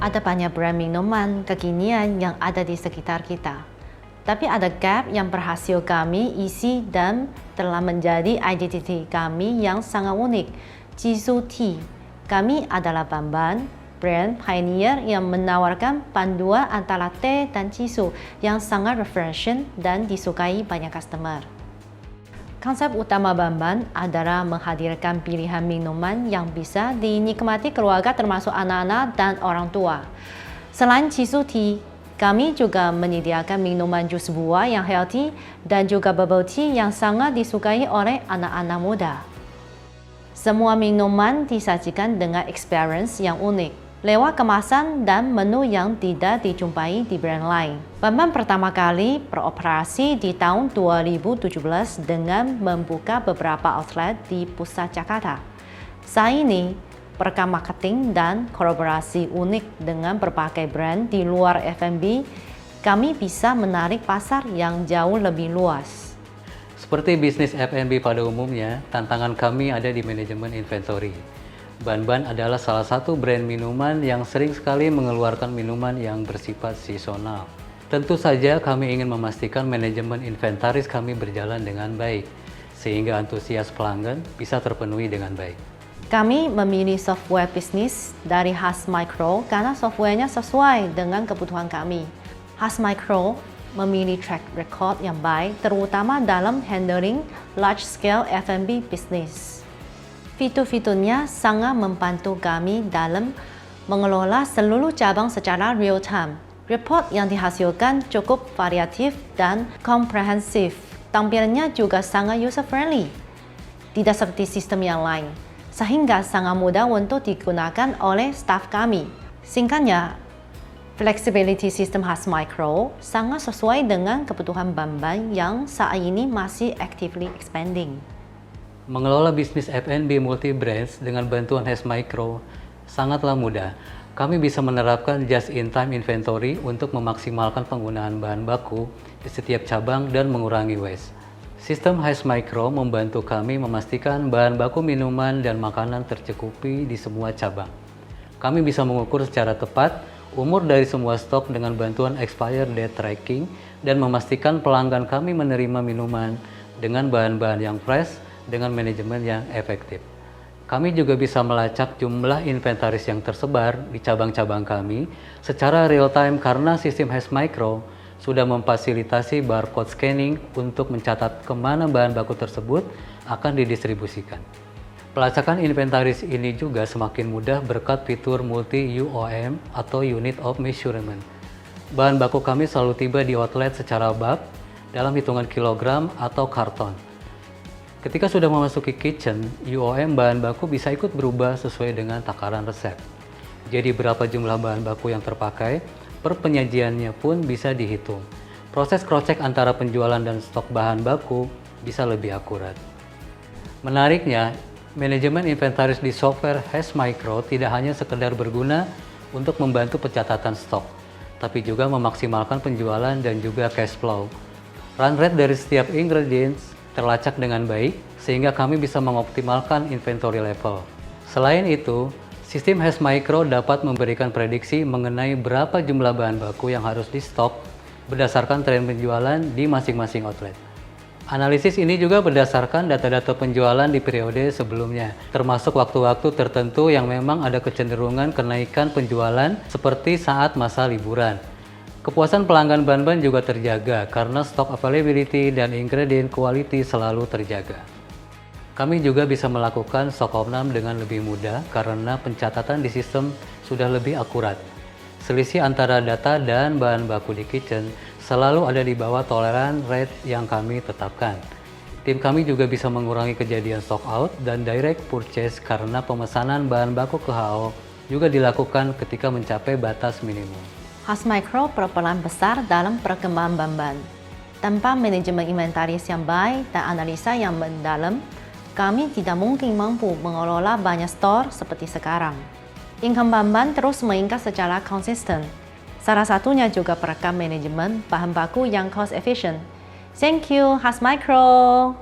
Ada banyak brand minuman kekinian yang ada di sekitar kita. Tapi ada gap yang berhasil kami isi dan telah menjadi identiti kami yang sangat unik. Jisoo Tea. Kami adalah Bamban, brand pioneer yang menawarkan panduan antara teh dan jisoo yang sangat refreshing dan disukai banyak customer. Konsep utama Bamban adalah menghadirkan pilihan minuman yang bisa dinikmati keluarga termasuk anak-anak dan orang tua. Selain Jisoo Tea, kami juga menyediakan minuman jus buah yang healthy dan juga bubble tea yang sangat disukai oleh anak-anak muda. Semua minuman disajikan dengan experience yang unik, lewat kemasan dan menu yang tidak dijumpai di brand lain. Bamban pertama kali beroperasi di tahun 2017 dengan membuka beberapa outlet di pusat Jakarta. Saat ini, berkat marketing dan kolaborasi unik dengan berbagai brand di luar F&B, kami bisa menarik pasar yang jauh lebih luas. Seperti bisnis F&B pada umumnya, tantangan kami ada di manajemen inventory. Bamban adalah salah satu brand minuman yang sering sekali mengeluarkan minuman yang bersifat seasonal. Tentu saja kami ingin memastikan manajemen inventaris kami berjalan dengan baik, sehingga antusias pelanggan bisa terpenuhi dengan baik. Kami memilih software bisnis dari Has Micro karena softwarenya sesuai dengan kebutuhan kami. Has Micro memilih track record yang baik, terutama dalam handling large-scale F&B business. Fitur-fiturnya sangat membantu kami dalam mengelola seluruh cabang secara real-time. Report yang dihasilkan cukup variatif dan komprehensif. Tampilannya juga sangat user-friendly, tidak seperti sistem yang lain, sehingga sangat mudah untuk digunakan oleh staf kami. Singkatnya, flexibility sistem Has Micro sangat sesuai dengan kebutuhan Bamban yang saat ini masih actively expanding. Mengelola bisnis F&B multi-brands dengan bantuan Has Micro sangatlah mudah. Kami bisa menerapkan just-in-time inventory untuk memaksimalkan penggunaan bahan baku di setiap cabang dan mengurangi waste. Sistem Has Micro membantu kami memastikan bahan baku minuman dan makanan tercukupi di semua cabang. Kami bisa mengukur secara tepat umur dari semua stok dengan bantuan expired date tracking dan memastikan pelanggan kami menerima minuman dengan bahan-bahan yang fresh dengan manajemen yang efektif. Kami juga bisa melacak jumlah inventaris yang tersebar di cabang-cabang kami secara real-time karena sistem Has Micro sudah memfasilitasi barcode scanning untuk mencatat kemana bahan baku tersebut akan didistribusikan. Pelacakan inventaris ini juga semakin mudah berkat fitur multi-UOM atau Unit of Measurement. Bahan baku kami selalu tiba di outlet secara bulk dalam hitungan kilogram atau karton. Ketika sudah memasuki kitchen, UOM bahan baku bisa ikut berubah sesuai dengan takaran resep. Jadi berapa jumlah bahan baku yang terpakai, per penyajiannya pun bisa dihitung. Proses cross-check antara penjualan dan stok bahan baku bisa lebih akurat. Menariknya, manajemen inventaris di software Has Micro tidak hanya sekedar berguna untuk membantu pencatatan stok, tapi juga memaksimalkan penjualan dan juga cash flow. Run rate dari setiap ingredients terlacak dengan baik, sehingga kami bisa mengoptimalkan inventory level. Selain itu, sistem Has Micro dapat memberikan prediksi mengenai berapa jumlah bahan baku yang harus di stok berdasarkan tren penjualan di masing-masing outlet. Analisis ini juga berdasarkan data-data penjualan di periode sebelumnya, termasuk waktu-waktu tertentu yang memang ada kecenderungan kenaikan penjualan seperti saat masa liburan. Kepuasan pelanggan Bamban juga terjaga karena stok availability dan ingredient quality selalu terjaga. Kami juga bisa melakukan stock opnam dengan lebih mudah karena pencatatan di sistem sudah lebih akurat. Selisih antara data dan bahan baku di kitchen selalu ada di bawah toleran rate yang kami tetapkan. Tim kami juga bisa mengurangi kejadian stock out dan direct purchase karena pemesanan bahan baku ke HO juga dilakukan ketika mencapai batas minimum. Has Micro berperan besar dalam perkembangan Bamban. Tanpa manajemen inventaris yang baik dan analisa yang mendalam, kami tidak mungkin mampu mengelola banyak store seperti sekarang. Income Bamban terus meningkat secara konsisten. Salah satunya juga berkat manajemen bahan baku yang cost efficient. Thank you, Has Micro!